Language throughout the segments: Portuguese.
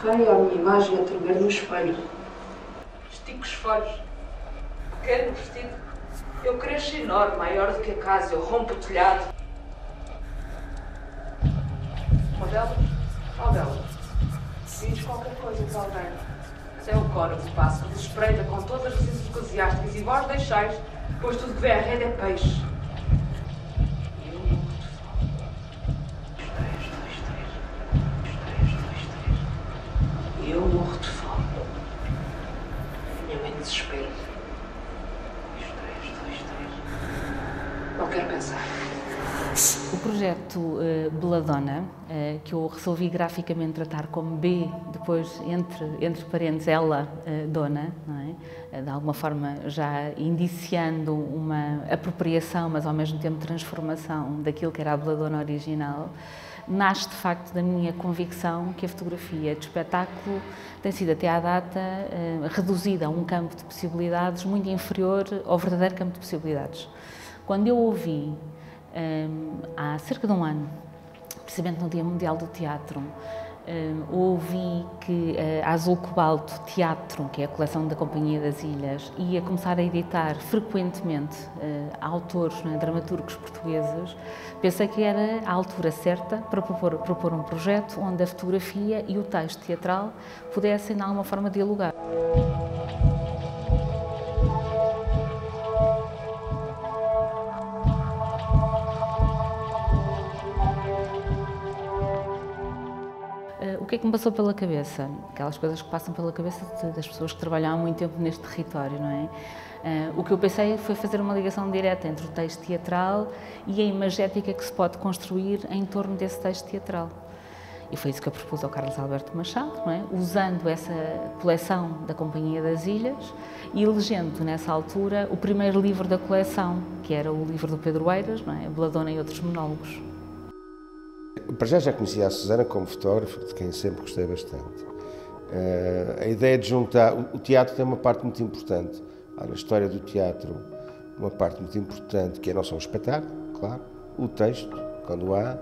feia a minha imagem a tremer no espelho. Estico os folhos. Pequeno vestido. Eu cresço enorme, maior do que a casa. Eu rompo o telhado. Uma delas? Qual delas? Diz qualquer coisa para alguém. Mas é o coro que passa, que espreita com todas as licenças eclesiásticas e vós deixais, pois tudo que vem à rede é peixe. E eu morro de fome. E eu morro de fome. Minha mãe desespera. Não quero pensar. O projeto Belladonna, que eu resolvi graficamente tratar como B, depois entre parênteses ela, dona, não é? De alguma forma já indiciando uma apropriação, mas ao mesmo tempo transformação daquilo que era a Belladonna original, nasce de facto da minha convicção que a fotografia de espetáculo tem sido até à data reduzida a um campo de possibilidades muito inferior ao verdadeiro campo de possibilidades. Quando eu ouvi, há cerca de um ano, precisamente no Dia Mundial do Teatro, ouvi que a Azul Cobalto Teatro, que é a coleção da Companhia das Ilhas, ia começar a editar frequentemente autores, dramaturgos portugueses. Pensei que era a altura certa para propor um projeto onde a fotografia e o texto teatral pudessem, de alguma forma, dialogar. O que é que me passou pela cabeça? Aquelas coisas que passam pela cabeça das pessoas que trabalham há muito tempo neste território, não é? O que eu pensei foi fazer uma ligação direta entre o texto teatral e a imagética que se pode construir em torno desse texto teatral. E foi isso que eu propus ao Carlos Alberto Machado, não é? Usando essa coleção da Companhia das Ilhas e elegendo nessa altura o primeiro livro da coleção, que era o livro do Pedro Eiras, não é? Belladonna e Outros Monólogos. Para já conhecia a Susana como fotógrafa, de quem sempre gostei bastante. A ideia de juntar... O teatro tem uma parte muito importante. Há na história do teatro uma parte muito importante, que é não só o espetáculo, claro, o texto, quando há,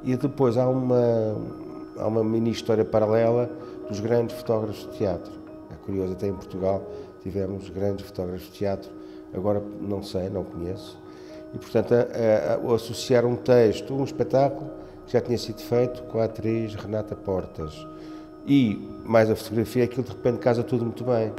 e depois há uma mini-história paralela dos grandes fotógrafos de teatro. É curioso, até em Portugal tivemos grandes fotógrafos de teatro, agora não sei, não conheço. E, portanto, associar um texto, um espetáculo, que já tinha sido feito com a atriz Renata Portas. E, mais a fotografia, aquilo de repente casa tudo muito bem.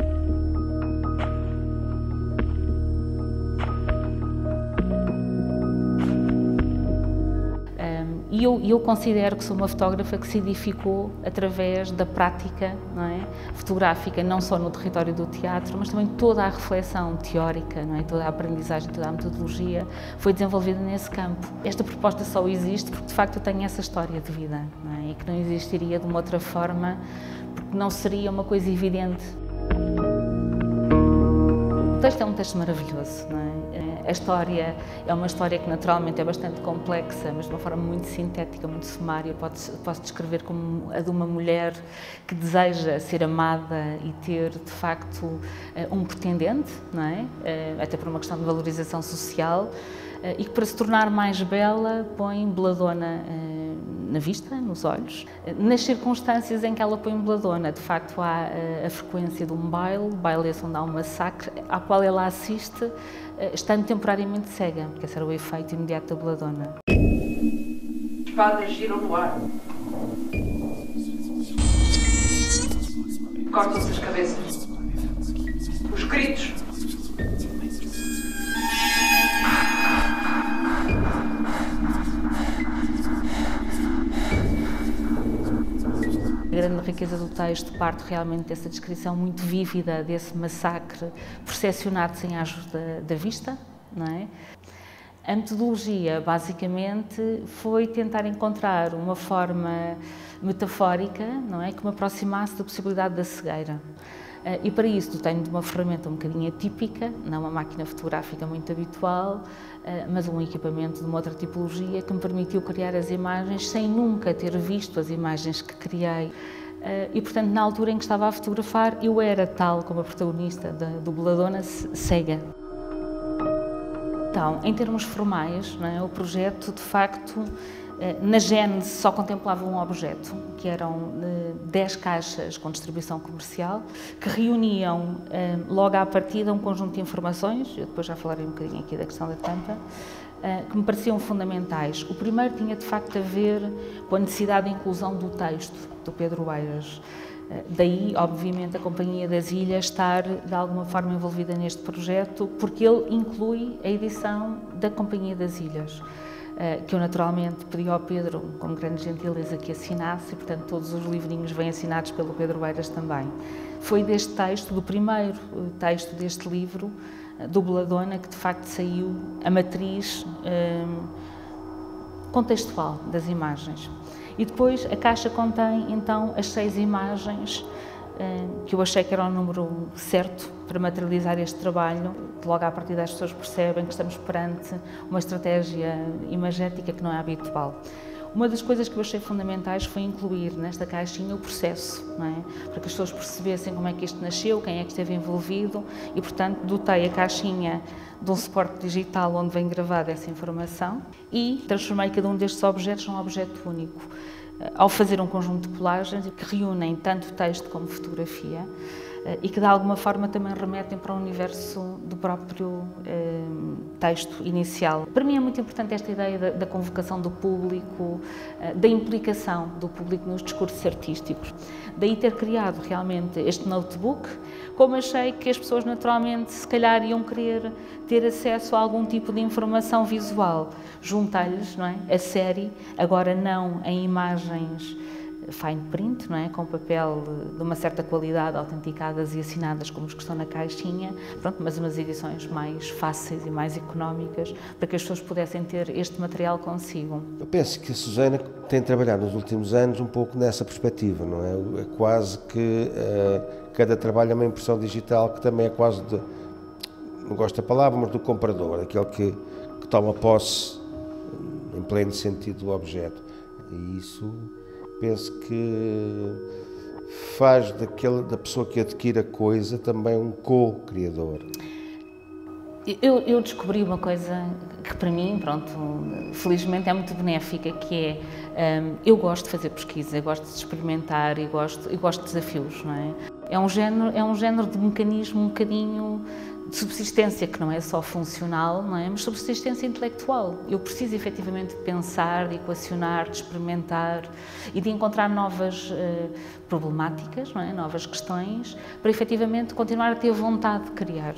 E eu considero que sou uma fotógrafa que se edificou através da prática, não é? Fotográfica, não só no território do teatro, mas também toda a reflexão teórica, não é? Toda a aprendizagem, toda a metodologia foi desenvolvida nesse campo. Esta proposta só existe porque, de facto, eu tenho essa história de vida, não é? E que não existiria de uma outra forma, porque não seria uma coisa evidente. O texto é um texto maravilhoso, não é? A história é uma história que naturalmente é bastante complexa, mas de uma forma muito sintética, muito sumária. Posso descrever como a de uma mulher que deseja ser amada e ter, de facto, um pretendente, não é? Até por uma questão de valorização social, e que para se tornar mais bela põe Belladonna na vista, nos olhos. Nas circunstâncias em que ela põe Belladonna, de facto há a frequência de um baile esse onde há um massacre, ao qual ela assiste, estando temporariamente cega, porque esse era o efeito imediato da Belladonna. Espadas giram no ar. Cortam-se as cabeças. Os gritos. A grande riqueza do texto parte realmente dessa descrição muito vívida desse massacre percepcionado sem a ajuda da vista, não é? A metodologia, basicamente, foi tentar encontrar uma forma metafórica, não é, que me aproximasse da possibilidade da cegueira. E para isso tenho de uma ferramenta um bocadinho atípica, não uma máquina fotográfica muito habitual, mas um equipamento de uma outra tipologia que me permitiu criar as imagens sem nunca ter visto as imagens que criei. E, portanto, na altura em que estava a fotografar, eu era tal como a protagonista do Belladonna, cega. Então, em termos formais, não é, o projeto, de facto, Na gênese só contemplava um objeto, que eram 10 caixas com distribuição comercial, que reuniam logo à partida um conjunto de informações, eu depois já falarei um bocadinho aqui da questão da tampa, que me pareciam fundamentais. O primeiro tinha de facto a ver com a necessidade de inclusão do texto do Pedro Eiras. Daí, obviamente, a Companhia das Ilhas estar de alguma forma envolvida neste projeto, porque ele inclui a edição da Companhia das Ilhas, que eu naturalmente pedi ao Pedro, com grande gentileza, que assinasse, e portanto todos os livrinhos vêm assinados pelo Pedro Eiras também. Foi deste texto, do primeiro texto deste livro, do Belladonna, que de facto saiu a matriz contextual das imagens. E depois a caixa contém então as 6 imagens que eu achei que era o número certo para materializar este trabalho. Logo à partida as pessoas percebem que estamos perante uma estratégia imagética que não é habitual. Uma das coisas que eu achei fundamentais foi incluir nesta caixinha o processo, não é? Para que as pessoas percebessem como é que isto nasceu, quem é que esteve envolvido e, portanto, dotei a caixinha de um suporte digital onde vem gravada essa informação e transformei cada um destes objetos num objeto único. Ao fazer um conjunto de colagens que reúnem tanto texto como fotografia e que de alguma forma também remetem para o universo do próprio texto inicial. Para mim é muito importante esta ideia da convocação do público, da implicação do público nos discursos artísticos. Daí ter criado realmente este notebook, como achei que as pessoas naturalmente se calhar iam querer ter acesso a algum tipo de informação visual. Juntei-lhes, não é, a série, agora não em imagens fine print, não é? Com papel de uma certa qualidade, autenticadas e assinadas como os que estão na caixinha, pronto, mas umas edições mais fáceis e mais económicas para que as pessoas pudessem ter este material consigo. Eu penso que a Susana tem trabalhado nos últimos anos um pouco nessa perspectiva, não é? É quase que cada trabalho é uma impressão digital que também é quase de, não gosto da palavra, mas do comprador, aquele que toma posse em pleno sentido do objeto. E isso penso que faz da pessoa que adquire a coisa também um co-criador. Eu descobri uma coisa que para mim, pronto, felizmente é muito benéfica, que é, eu gosto de fazer pesquisa, eu gosto de experimentar e gosto de desafios, não é? É um género de mecanismo um bocadinho de subsistência, que não é só funcional, não é? Mas subsistência intelectual. Eu preciso efetivamente de pensar, de equacionar, de experimentar e de encontrar novas problemáticas, não é? Novas questões, para efetivamente continuar a ter vontade de criar.